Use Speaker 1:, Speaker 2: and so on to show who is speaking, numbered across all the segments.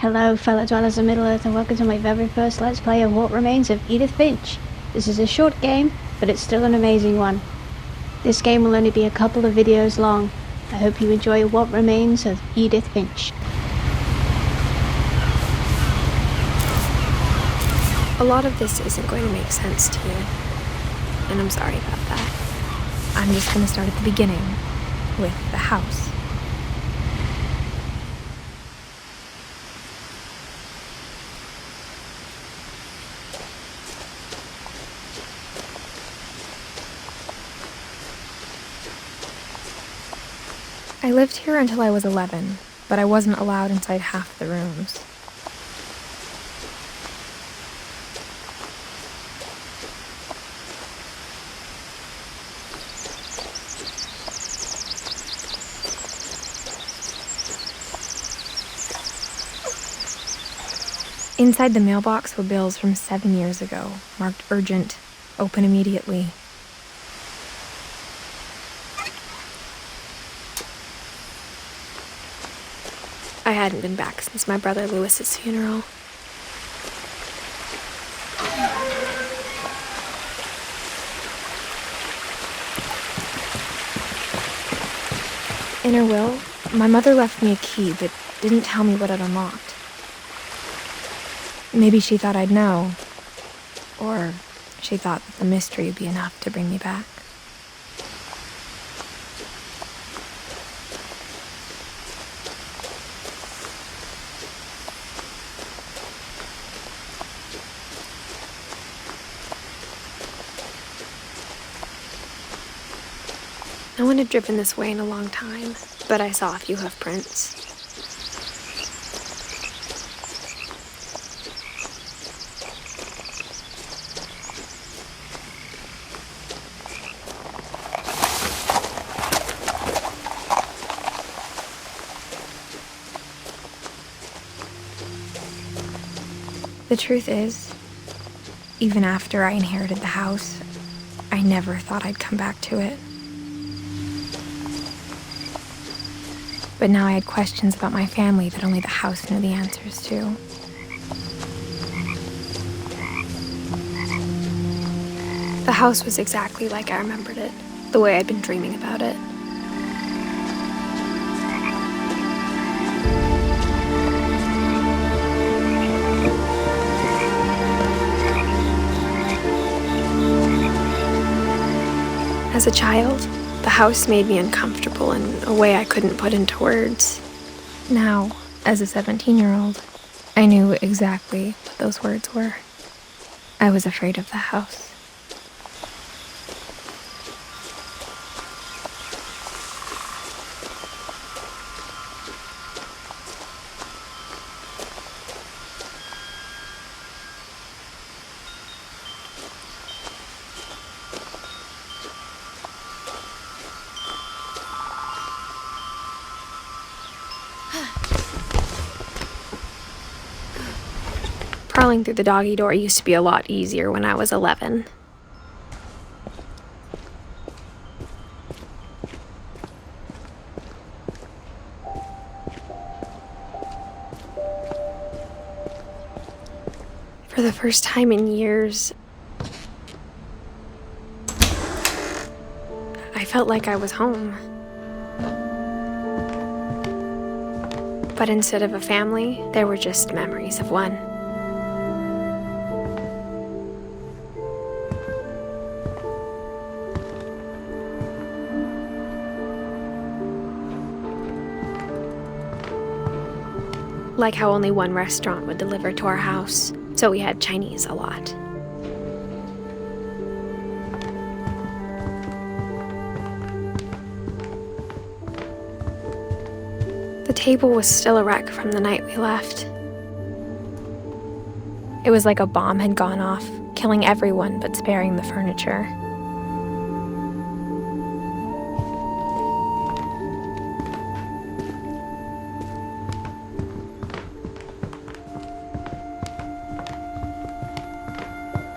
Speaker 1: Hello fellow dwellers of Middle-earth, and welcome to my very first Let's Play of What Remains of Edith Finch. This is a short game, but it's still an amazing one. This game will only be a couple of videos long. I hope you enjoy What Remains of Edith Finch.
Speaker 2: A lot of this isn't going to make sense to you, and I'm sorry about that. I'm just going to start at the beginning, with the house. I lived here until I was 11, but I wasn't allowed inside half the rooms. Inside the mailbox were bills from 7 years ago, marked urgent, open immediately. I hadn't been back since my brother Lewis's funeral. In her will, my mother left me a key but didn't tell me what it unlocked. Maybe she thought I'd know, or she thought that the mystery would be enough to bring me back. No one had driven this way in a long time, but I saw a few hoof prints. The truth is, even after I inherited the house, I never thought I'd come back to it. But now I had questions about my family that only the house knew the answers to. The house was exactly like I remembered it, the way I'd been dreaming about it. As a child, the house made me uncomfortable in a way I couldn't put into words. Now, as a 17-year-old, I knew exactly what those words were. I was afraid of the house. Crawling through the doggy door used to be a lot easier when I was 11. For the first time in years, I felt like I was home. But instead of a family, there were just memories of one. Like how only one restaurant would deliver to our house, so we had Chinese a lot. The table was still a wreck from the night we left. It was like a bomb had gone off, killing everyone but sparing the furniture.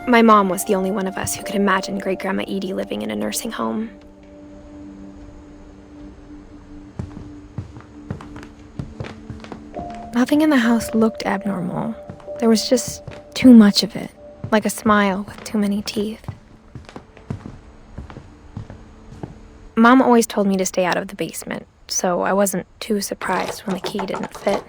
Speaker 2: My mom was the only one of us who could imagine Great-Grandma Edie living in a nursing home. Nothing in the house looked abnormal. There was just too much of it, like a smile with too many teeth. Mom always told me to stay out of the basement, so I wasn't too surprised when the key didn't fit.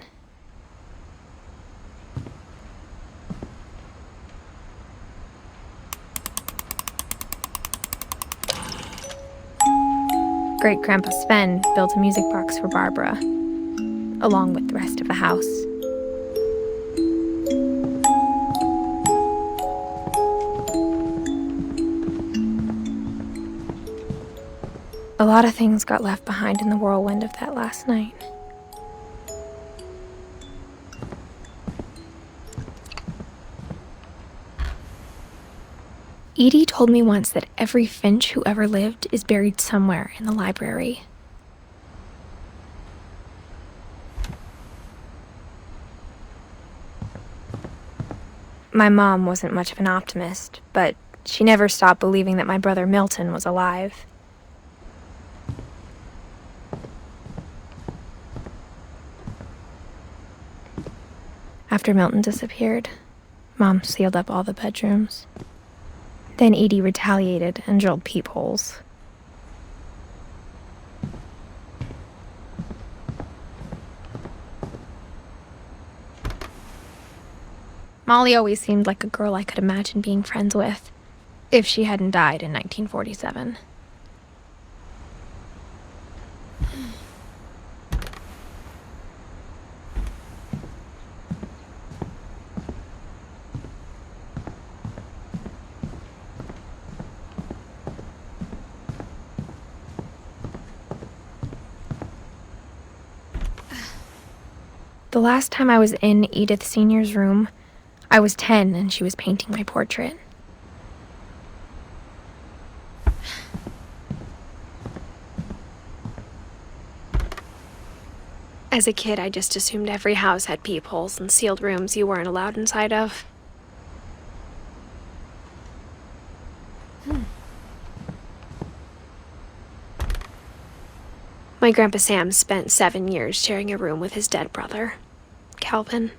Speaker 2: Great-Grandpa Sven built a music box for Barbara, along with the rest of the house. A lot of things got left behind in the whirlwind of that last night. Edie told me once that every Finch who ever lived is buried somewhere in the library. My mom wasn't much of an optimist, but she never stopped believing that my brother Milton was alive. After Milton disappeared, Mom sealed up all the bedrooms. Then Edie retaliated and drilled peepholes. Molly always seemed like a girl I could imagine being friends with, if she hadn't died in 1947. The last time I was in Edith Sr.'s room, I was 10 and she was painting my portrait. As a kid, I just assumed every house had peepholes and sealed rooms you weren't allowed inside of. My Grandpa Sam spent 7 years sharing a room with his dead brother, Calvin.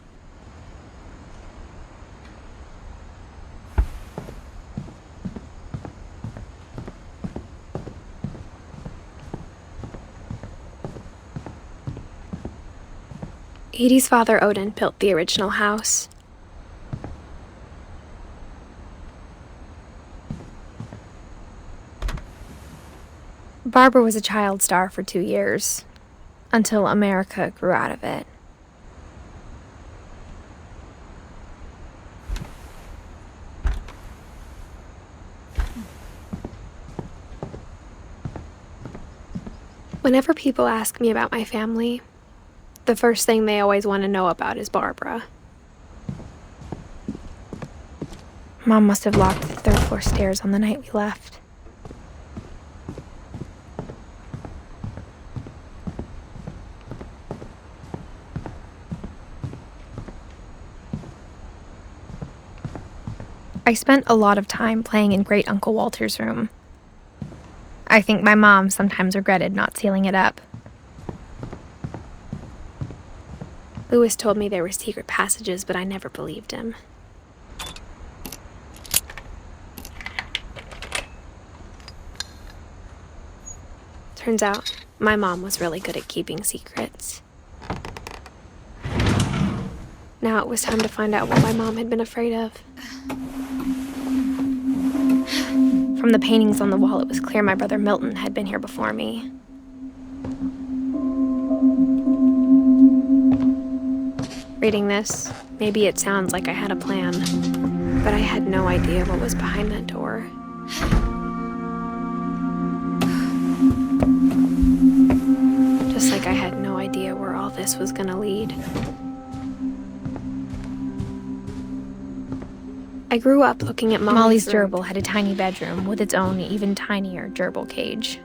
Speaker 2: Edie's father, Odin, built the original house. Barbara was a child star for 2 years, until America grew out of it. Whenever people ask me about my family, the first thing they always want to know about is Barbara. Mom must have locked the third floor stairs on the night we left. I spent a lot of time playing in Great Uncle Walter's room. I think my mom sometimes regretted not sealing it up. Lewis told me there were secret passages, but I never believed him. Turns out, my mom was really good at keeping secrets. Now it was time to find out what my mom had been afraid of. From the paintings on the wall, it was clear my brother Milton had been here before me. Reading this, maybe it sounds like I had a plan, but I had no idea what was behind that door. Just like I had no idea where all this was gonna lead. I grew up looking at Molly's gerbil had a tiny bedroom with its own even tinier gerbil cage.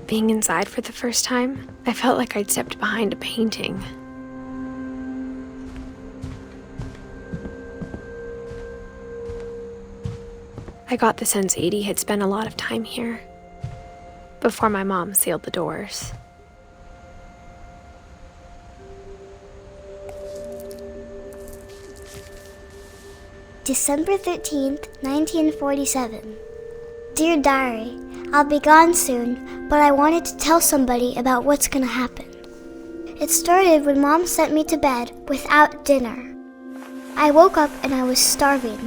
Speaker 2: Being inside for the first time, I felt like I'd stepped behind a painting. I got the sense Edie had spent a lot of time here. before my mom sealed the doors.
Speaker 3: December 13th, 1947. Dear Diary, I'll be gone soon, but I wanted to tell somebody about what's gonna happen. It started when Mom sent me to bed without dinner. I woke up and I was starving,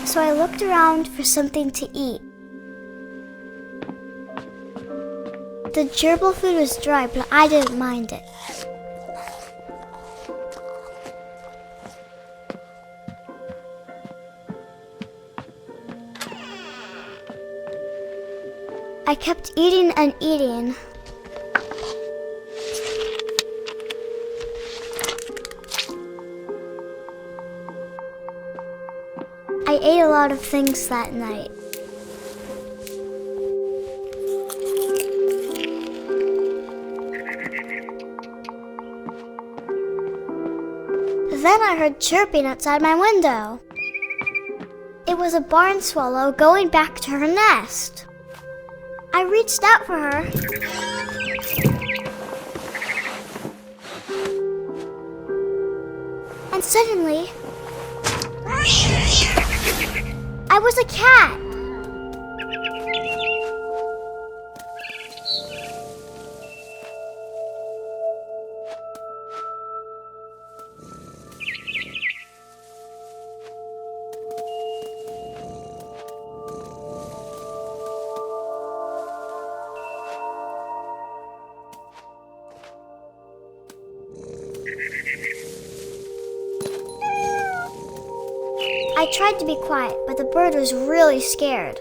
Speaker 3: so I looked around for something to eat. The gerbil food was dry, but I didn't mind it. I kept eating and eating. I ate a lot of things that night. Then I heard chirping outside my window. It was a barn swallow going back to her nest. I reached out for her. And suddenly, I was a cat. I tried to be quiet, but the bird was really scared.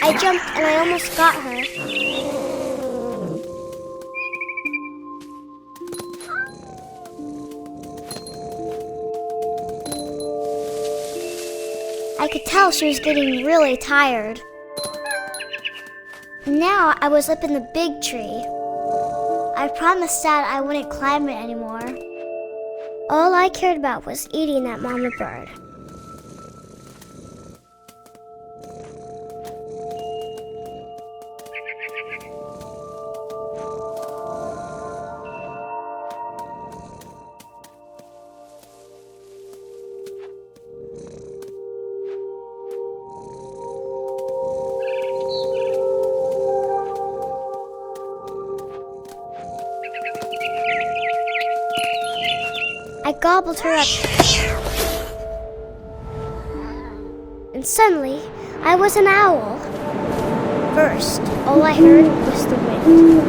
Speaker 3: I jumped and I almost got her. I could tell she was getting really tired. Now I was up in the big tree. I promised Dad I wouldn't climb it anymore. All I cared about was eating that mama bird. I gobbled her up. And suddenly, I was an owl. First, all I heard was the wind.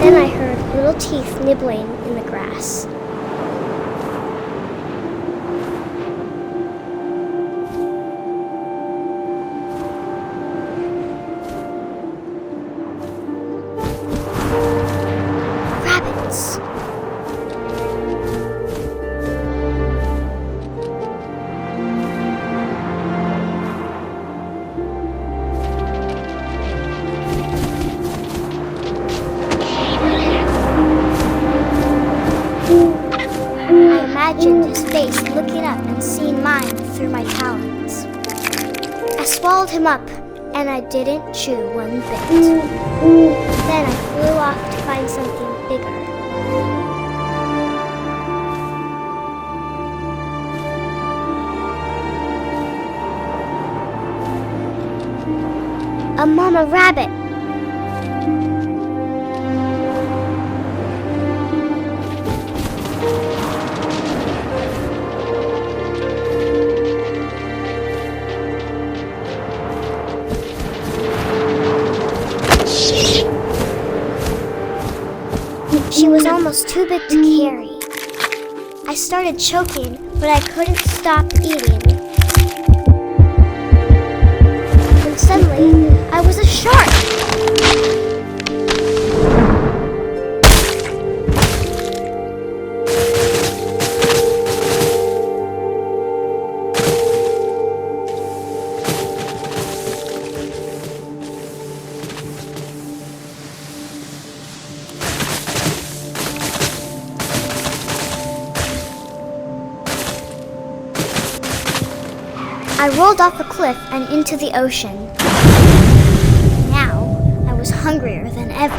Speaker 3: Then I heard little teeth nibbling in the grass. Rabbits. I imagined his face looking up and seeing mine through my talons. I swallowed him up, and I didn't chew one bit. Then I flew off to find something bigger. A mama rabbit. She was almost too big to carry. I started choking, but I couldn't stop eating. And suddenly, I was a shark. I rolled off a cliff and into the ocean. Now, I was hungrier than ever.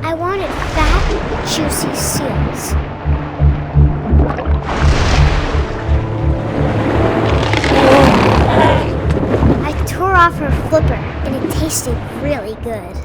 Speaker 3: I wanted fat, juicy seals. I tore off her flipper, and it tasted really good.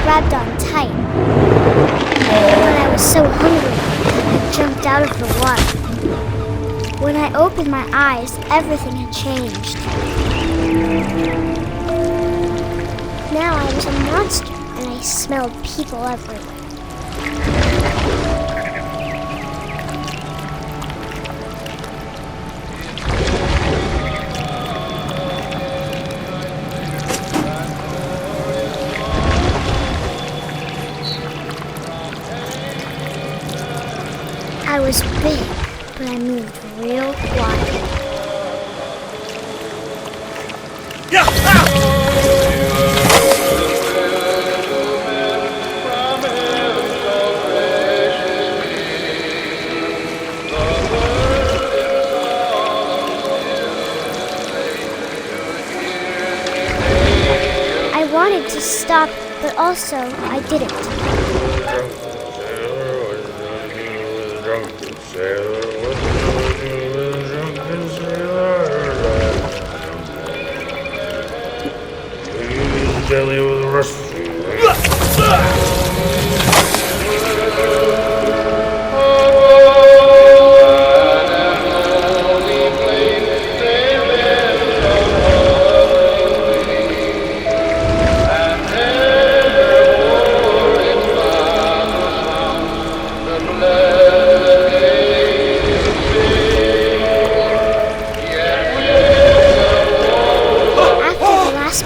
Speaker 3: Grabbed on tight. When I was so hungry, I jumped out of the water. When I opened my eyes, everything had changed. Now I was a monster, and I smelled people everywhere. I was big, but I moved real quiet. I wanted to stop, but also I didn't.
Speaker 4: Jelly with the rest.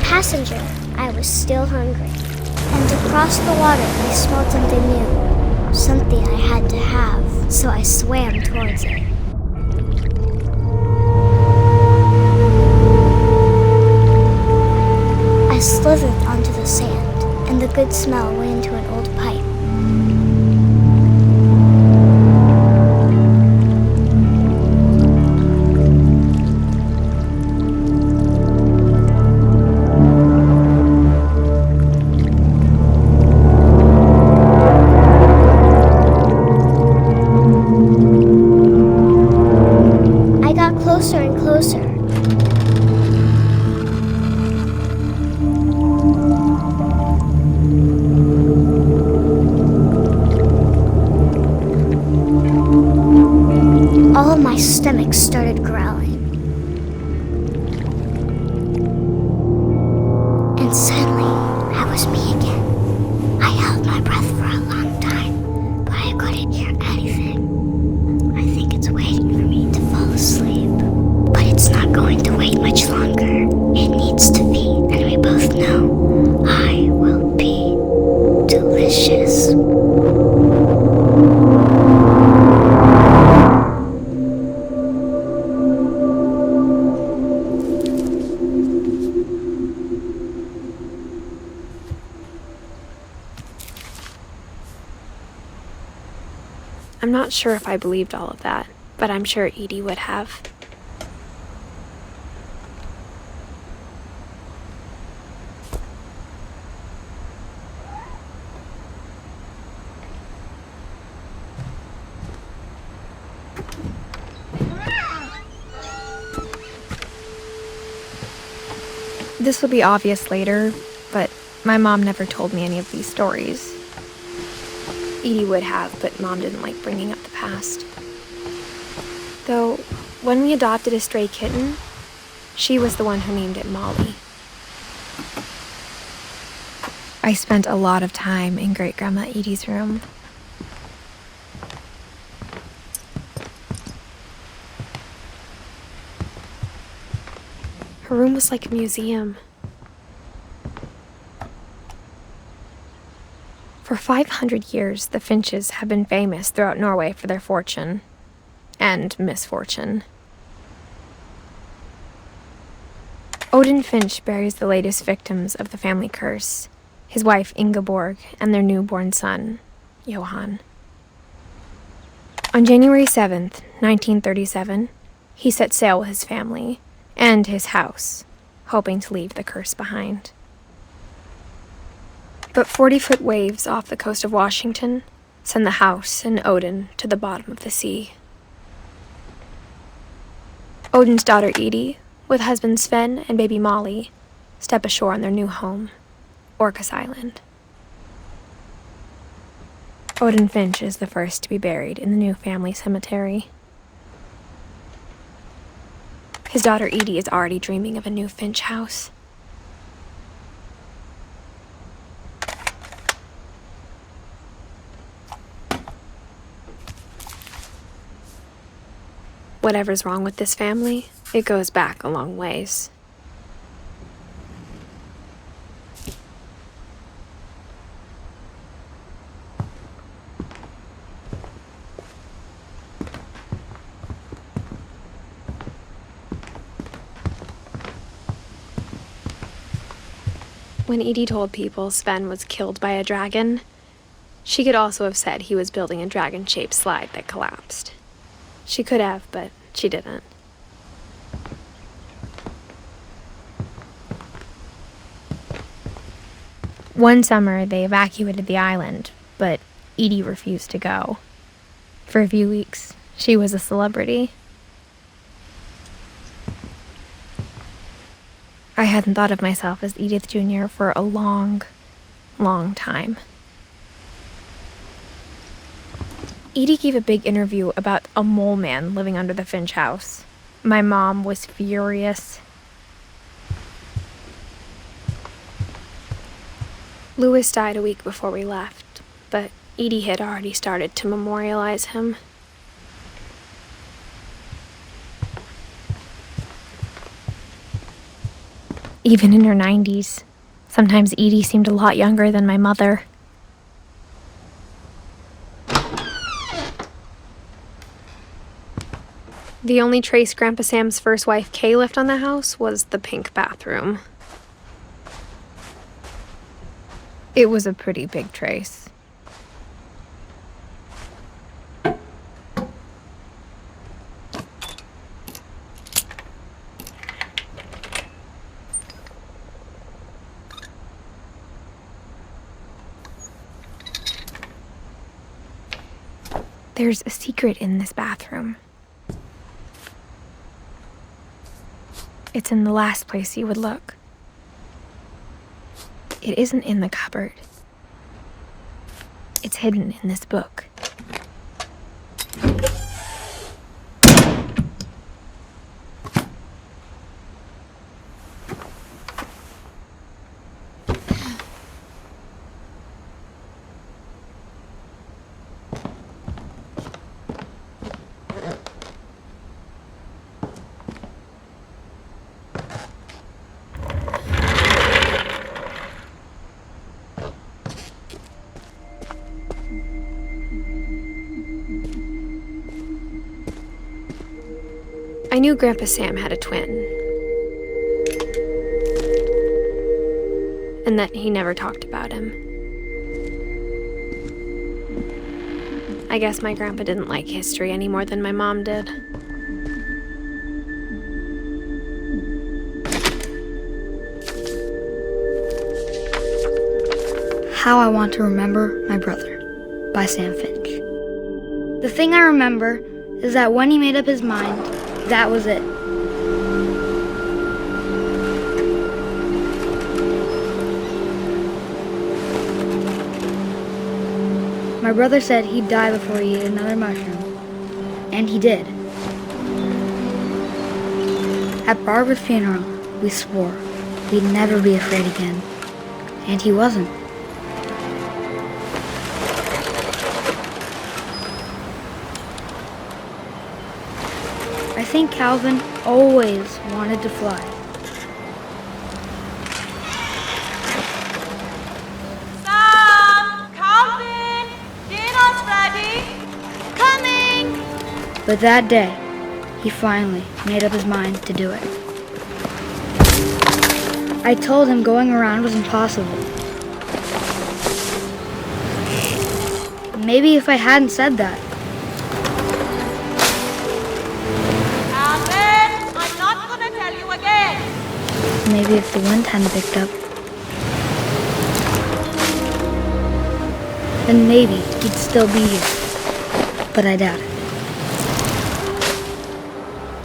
Speaker 3: Passenger, I was still hungry. And across the water, I smelled something new. Something I had to have, so I swam towards it. I slithered onto the sand, and the good smell went into an old pipe. Closer and closer. All of my stomach started growling. And suddenly, I was me again. I held my breath for a long time, but I couldn't hear anything. I think it's waiting for me to fall asleep. But it's not going to wait much longer. It needs to be, and we both know I will be delicious.
Speaker 2: I'm not sure if I believed all of that, but I'm sure Edie would have. This will be obvious later, but my mom never told me any of these stories. Edie would have, but Mom didn't like bringing up the past. Though, when we adopted a stray kitten, she was the one who named it Molly. I spent a lot of time in Great-Grandma Edie's room. Her room was like a museum. For 500 years, the Finches have been famous throughout Norway for their fortune and misfortune. Odin Finch buries the latest victims of the family curse, his wife Ingeborg and their newborn son, Johan. On January 7th, 1937, he set sail with his family and his house, hoping to leave the curse behind. But 40-foot waves off the coast of Washington send the house and Odin to the bottom of the sea. Odin's daughter Edie, with husband Sven and baby Molly, step ashore on their new home, Orcas Island. Odin Finch is the first to be buried in the new family cemetery. His daughter Edie is already dreaming of a new Finch house. Whatever's wrong with this family, it goes back a long ways. When Edie told people Sven was killed by a dragon, she could also have said he was building a dragon-shaped slide that collapsed. She could have, but she didn't. One summer, they evacuated the island, but Edie refused to go. For a few weeks, she was a celebrity. I hadn't thought of myself as Edith Jr. for a long, long time. Edie gave a big interview about a mole man living under the Finch house. My mom was furious. Louis died a week before we left, but Edie had already started to memorialize him. Even in her 90s, sometimes Edie seemed a lot younger than my mother. The only trace Grandpa Sam's first wife, Kay, left on the house was the pink bathroom. It was a pretty big trace. There's a secret in this bathroom. It's in the last place you would look. It isn't in the cupboard. It's hidden in this book. I knew Grandpa Sam had a twin, and that he never talked about him. I guess my grandpa didn't like history any more than my mom did.
Speaker 4: How I Want to Remember My Brother by Sam Finch. The thing I remember is that when he made up his mind, that was it. My brother said he'd die before he ate another mushroom. And he did. At Barbara's funeral, we swore we'd never be afraid again. And he wasn't. I think Calvin always wanted to fly.
Speaker 5: Sam! Calvin! Dinner's ready! Coming!
Speaker 4: But that day, he finally made up his mind to do it. I told him going around was impossible. Maybe if I hadn't said that,
Speaker 5: Calvin! I'm not gonna tell you again!
Speaker 4: maybe if the wind hadn't picked up, then maybe he'd still be here. But I doubt it.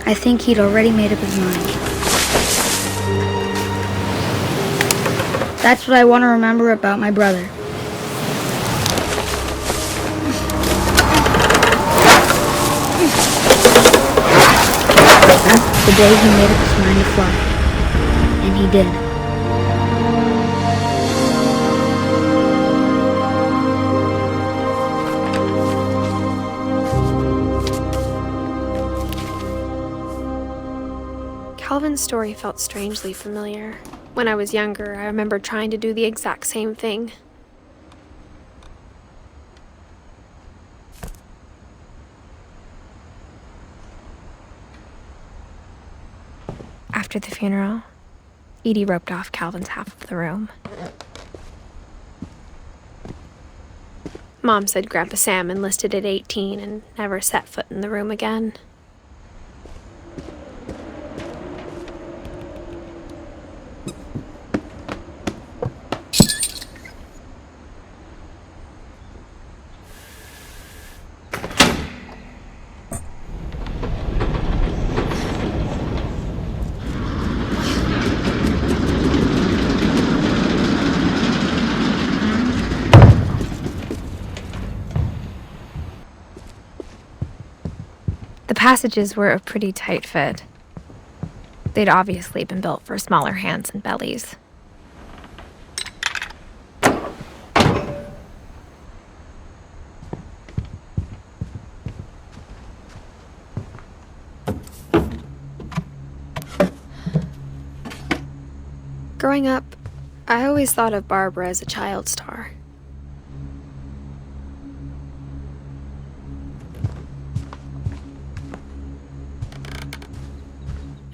Speaker 4: I think he'd already made up his mind. That's what I want to remember about my brother. The day he made up his mind to fly. And he did.
Speaker 2: Calvin's story felt strangely familiar. When I was younger, I remember trying to do the exact same thing. After the funeral, Edie roped off Calvin's half of the room. Mom said Grandpa Sam enlisted at 18 and never set foot in the room again. The passages were a pretty tight fit. They'd obviously been built for smaller hands and bellies. Growing up, I always thought of Barbara as a child star.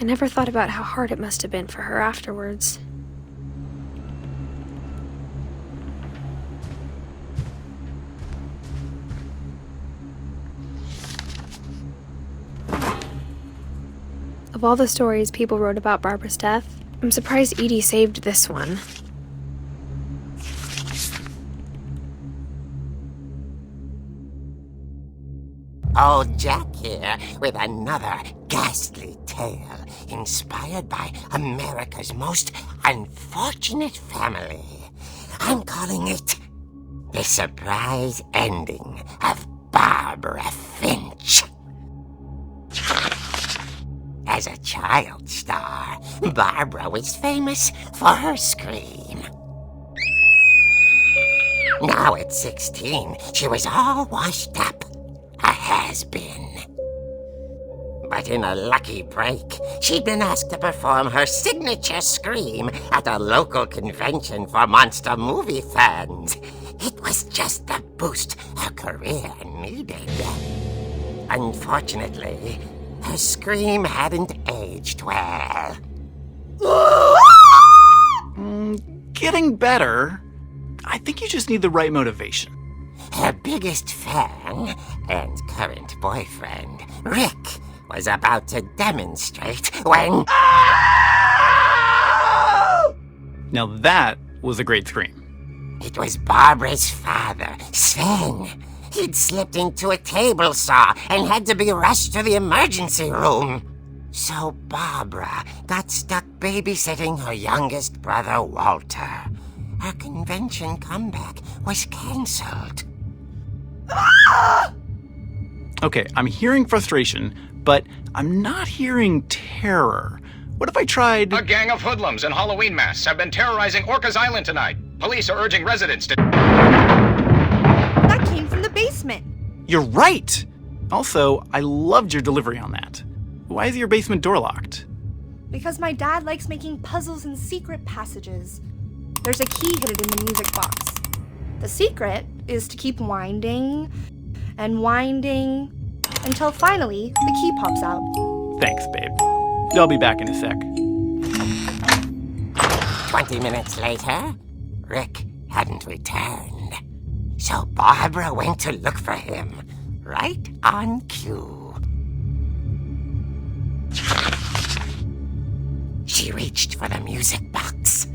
Speaker 2: I never thought about how hard it must have been for her afterwards. Of all the stories people wrote about Barbara's death, I'm surprised Edie saved this one.
Speaker 6: Old Jack here with another ghastly tale inspired by America's most unfortunate family. I'm calling it The Surprise Ending of Barbara Finch. As a child star, Barbara was famous for her scream. Now at 16, she was all washed up. A has-been. But in a lucky break, she'd been asked to perform her signature scream at a local convention for monster movie fans. It was just the boost her career needed. Unfortunately, her scream hadn't aged well.
Speaker 7: Getting better. I think you just need the right motivation.
Speaker 6: Her biggest fan and current boyfriend, Rick, was about to demonstrate when...
Speaker 7: Now that was a great scream.
Speaker 6: It was Barbara's father, Sven. He'd slipped into a table saw and had to be rushed to the emergency room. So Barbara got stuck babysitting her youngest brother, Walter. Her convention comeback was cancelled.
Speaker 7: Okay, I'm hearing frustration, but I'm not hearing terror. What if I tried...
Speaker 8: A gang of hoodlums in Halloween masks have been terrorizing Orcas Island tonight. Police are urging residents to...
Speaker 9: That came from the basement.
Speaker 7: You're right! Also, I loved your delivery on that. Why is your basement door locked?
Speaker 9: Because my dad likes making puzzles and secret passages. There's a key hidden in the music box. The secret is to keep winding and winding until finally the key pops out.
Speaker 7: Thanks, babe. I'll be back in a sec.
Speaker 6: 20 minutes later, Rick hadn't returned. So Barbara went to look for him, right on cue. She reached for the music box.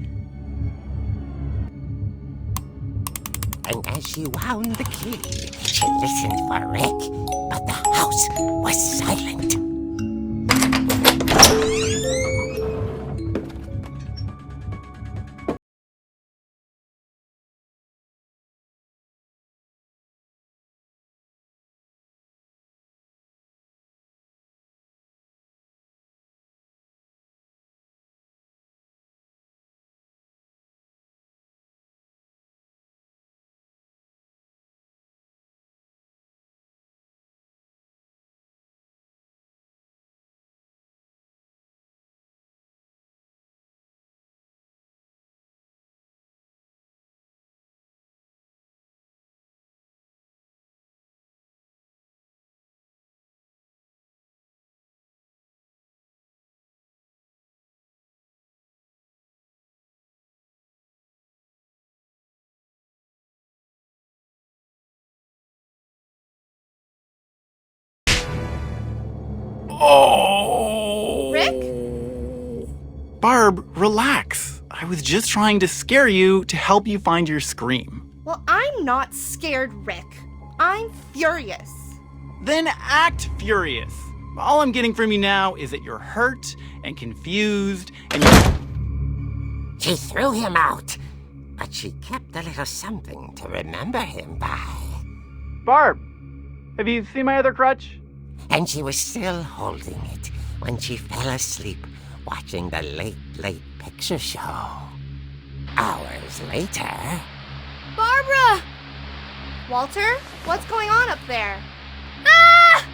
Speaker 6: And as she wound the key, she listened for Rick, but the house was silent.
Speaker 7: Oh!
Speaker 9: Rick?
Speaker 7: Barb, relax. I was just trying to scare you to help you find your scream.
Speaker 9: Well, I'm not scared, Rick. I'm furious.
Speaker 7: Then act furious. All I'm getting from you now is that you're hurt and confused and you...
Speaker 6: She threw him out, but she kept a little something to remember him by.
Speaker 7: Barb, have you seen my other crutch?
Speaker 6: And she was still holding it when she fell asleep watching the late picture show. Hours later...
Speaker 9: Barbara! Walter, what's going on up there? Ah!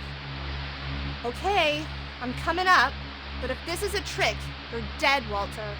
Speaker 9: Okay, I'm coming up, but if this is a trick, you're dead, Walter.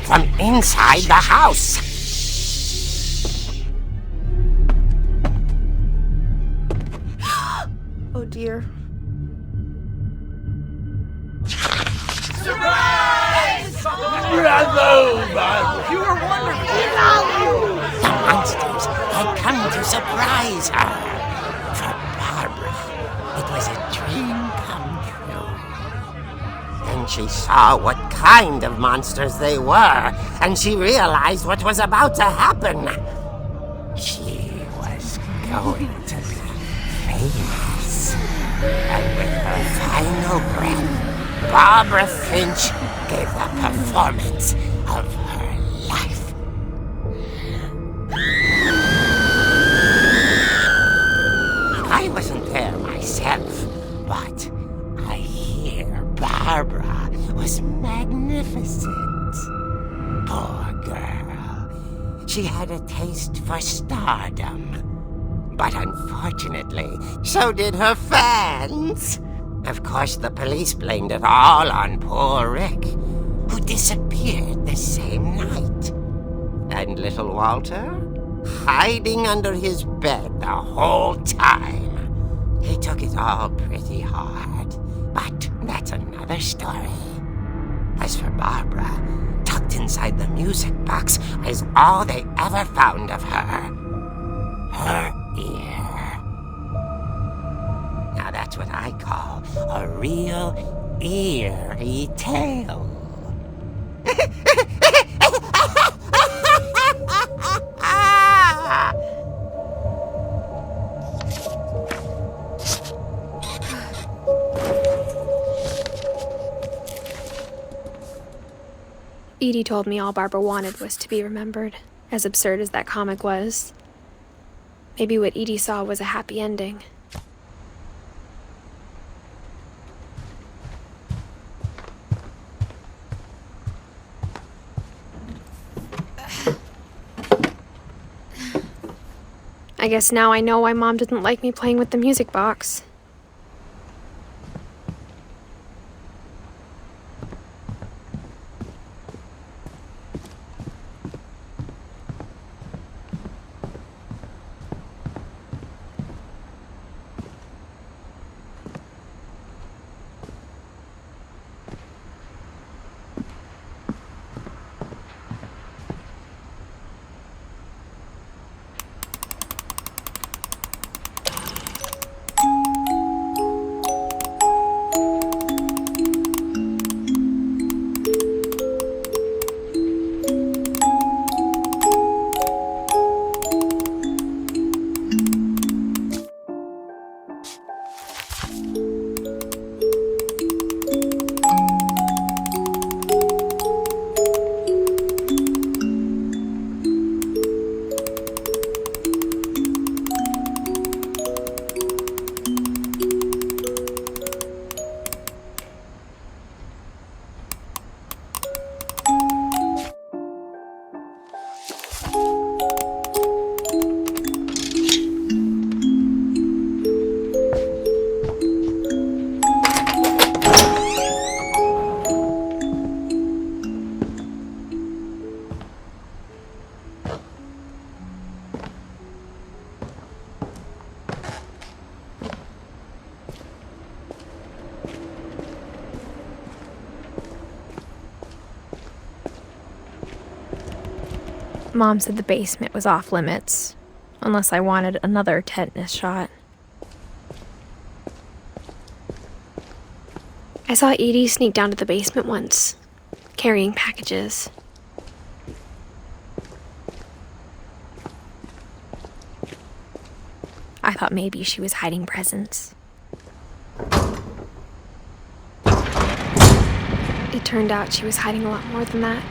Speaker 6: from inside the house.
Speaker 9: Oh dear.
Speaker 5: You were wonderful.
Speaker 6: The monsters had come to surprise her. For Barbara, it was a dream come true. Then she saw what kind of monsters they were, and she realized what was about to happen. She was going to be famous. And with her final breath, Barbara Finch gave the performance of her life. I wasn't there myself, but I hear Barbara was magnificent. Poor girl. She had a taste for stardom. But unfortunately, so did her fans. Of course, the police blamed it all on poor Rick, who disappeared the same night. And little Walter, hiding under his bed the whole time. He took it all pretty hard, but that's another story. As for Barbara, tucked inside the music box is all they ever found of her. Her ear. Now that's what I call a real eerie tale.
Speaker 2: Edie told me all Barbara wanted was to be remembered, as absurd as that comic was. Maybe what Edie saw was a happy ending. I guess now I know why Mom didn't like me playing with the music box. Mom said the basement was off limits, unless I wanted another tetanus shot. I saw Edie sneak down to the basement once, carrying packages. I thought maybe she was hiding presents. It turned out she was hiding a lot more than that.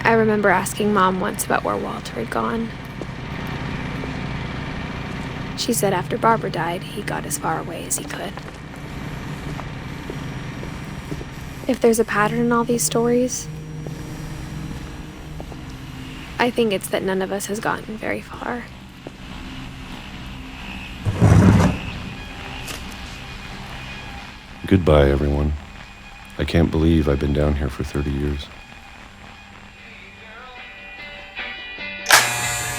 Speaker 2: I remember asking Mom once about where Walter had gone. She said after Barbara died, he got as far away as he could. If there's a pattern in all these stories, I think it's that none of us has gotten very far.
Speaker 10: Goodbye, everyone. I can't believe I've been down here for 30 years.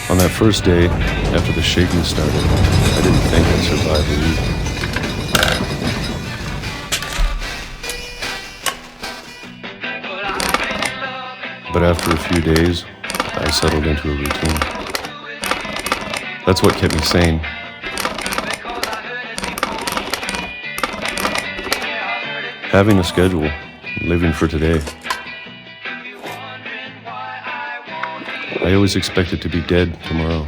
Speaker 10: On that first day, after the shaking started, I didn't think I'd survive the week. But after a few days, I settled into a routine. That's what kept me sane. Having a schedule, living for today. I always expected to be dead tomorrow.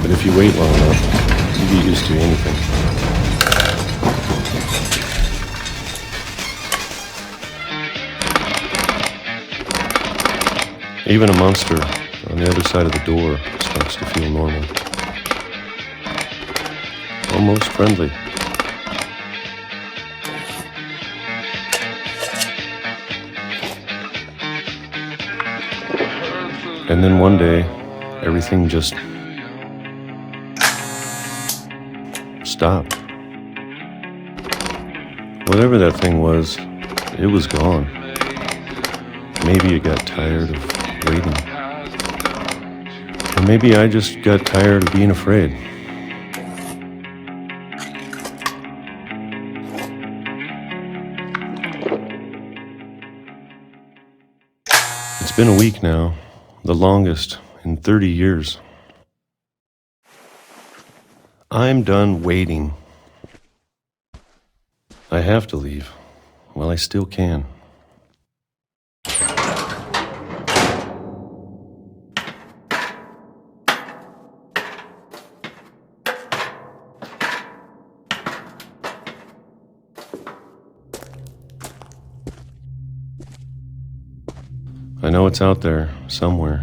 Speaker 10: But if you wait long enough, you get used to anything. Even a monster on the other side of the door starts to feel normal. Almost friendly. And then one day, everything just stopped. Whatever that thing was, it was gone. Maybe it got tired of waiting. Or maybe I just got tired of being afraid. It's been a week now, the longest in 30 years. I'm done waiting. I have to leave while I still can. I know it's out there, somewhere.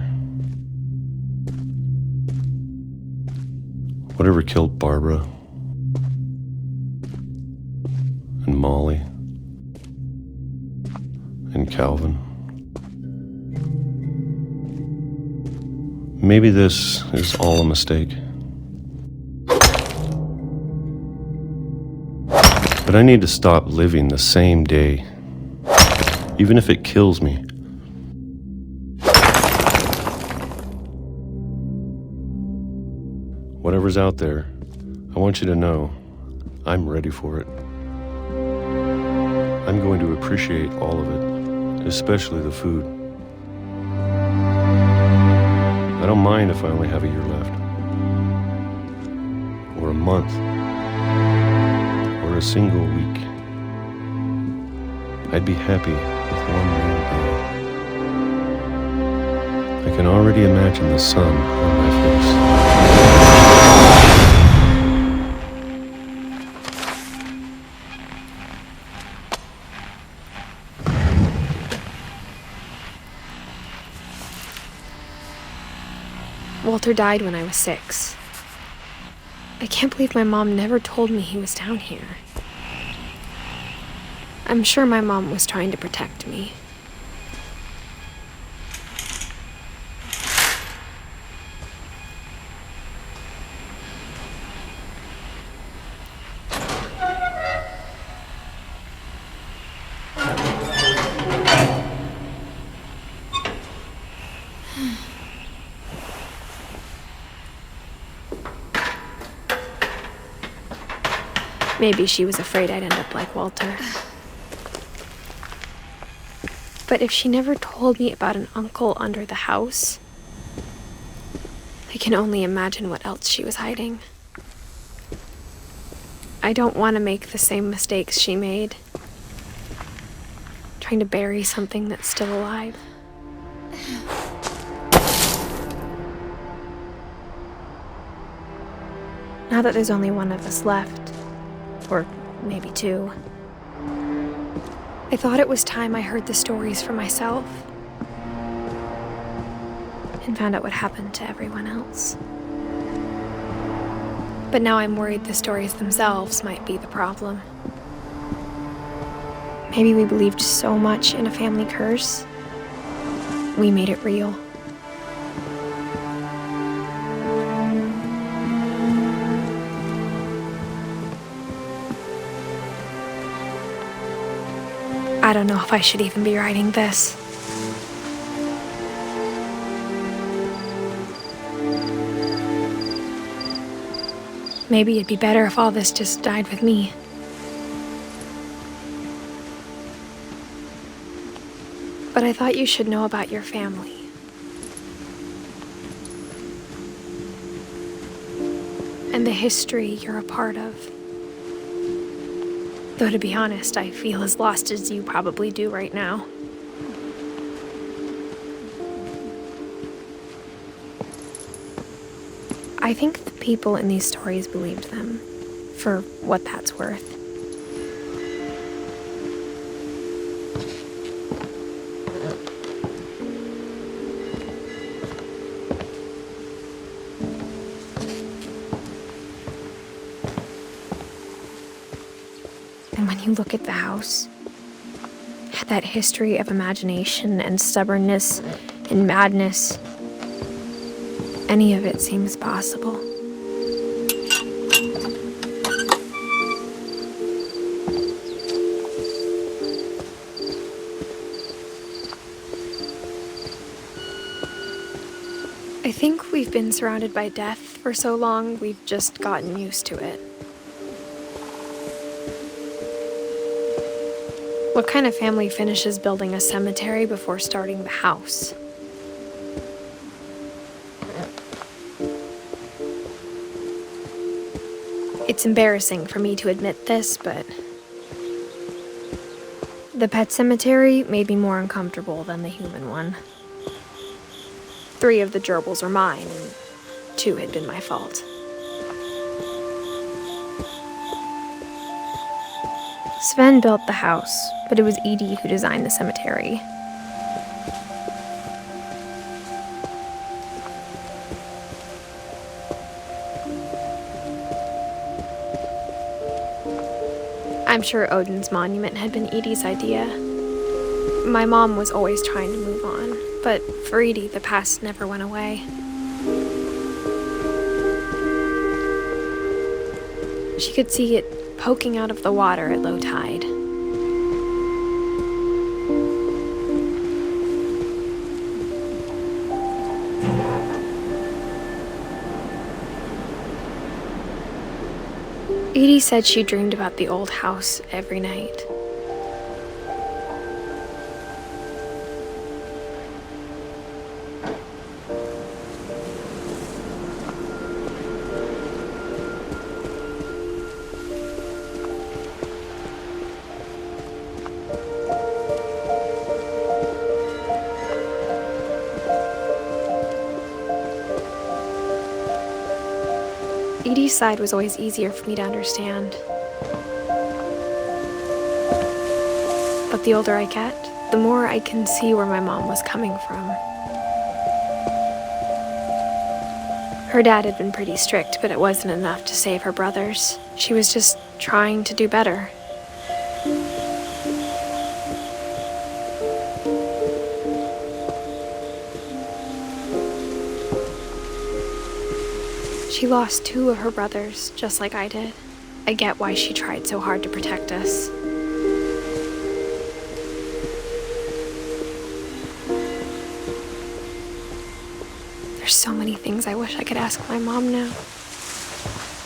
Speaker 10: Whatever killed Barbara and Molly and Calvin. Maybe this is all a mistake. But I need to stop living the same day, even if it kills me. Whatever's out there, I want you to know I'm ready for it. I'm going to appreciate all of it, especially the food. I don't mind if I only have a year left, or a month, or a single week. I'd be happy with one more day. I can already imagine the sun on my face.
Speaker 2: Walter died when I was 6. I can't believe my mom never told me he was down here. I'm sure my mom was trying to protect me. Maybe she was afraid I'd end up like Walter. But if she never told me about an uncle under the house, I can only imagine what else she was hiding. I don't want to make the same mistakes she made, trying to bury something that's still alive. Now that there's only one of us left, or maybe 2, I thought it was time I heard the stories for myself and found out what happened to everyone else. But now I'm worried the stories themselves might be the problem. Maybe we believed so much in a family curse, we made it real. I don't know if I should even be writing this. Maybe it'd be better if all this just died with me. But I thought you should know about your family. And the history you're a part of. Though to be honest, I feel as lost as you probably do right now. I think the people in these stories believed them, for what that's worth. And when you look at the house, that history of imagination and stubbornness and madness, any of it seems possible. I think we've been surrounded by death for so long, we've just gotten used to it. What kind of family finishes building a cemetery before starting the house? It's embarrassing for me to admit this, but the pet cemetery made me more uncomfortable than the human one. 3 of the gerbils are mine, and 2 had been my fault. Sven built the house, but it was Edie who designed the cemetery. I'm sure Odin's monument had been Edie's idea. My mom was always trying to move on, but for Edie, the past never went away. She could see it poking out of the water at low tide. Edie said she dreamed about the old house every night. Edie's side was always easier for me to understand. But the older I get, the more I can see where my mom was coming from. Her dad had been pretty strict, but it wasn't enough to save her brothers. She was just trying to do better. She lost 2 of her brothers, just like I did. I get why she tried so hard to protect us. There's so many things I wish I could ask my mom now.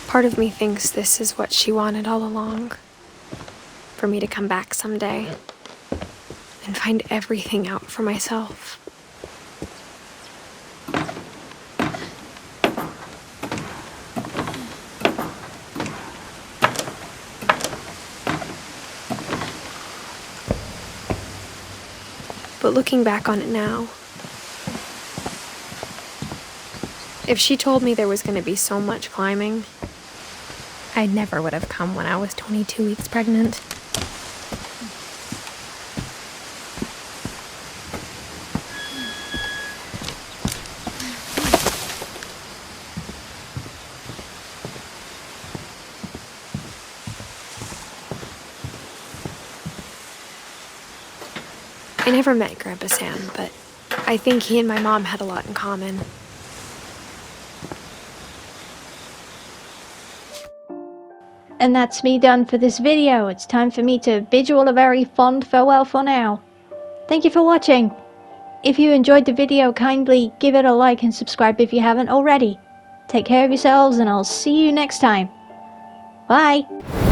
Speaker 2: Part of me thinks this is what she wanted all along. For me to come back someday and find everything out for myself. But looking back on it now, if she told me there was going to be so much climbing, I never would have come when I was 22 weeks pregnant. I never met Grandpa Sam, but I think he and my mom had a lot in common.
Speaker 1: And that's me done for this video. It's time for me to bid you all a very fond farewell for now. Thank you for watching. If you enjoyed the video, kindly give it a like and subscribe if you haven't already. Take care of yourselves and I'll see you next time. Bye!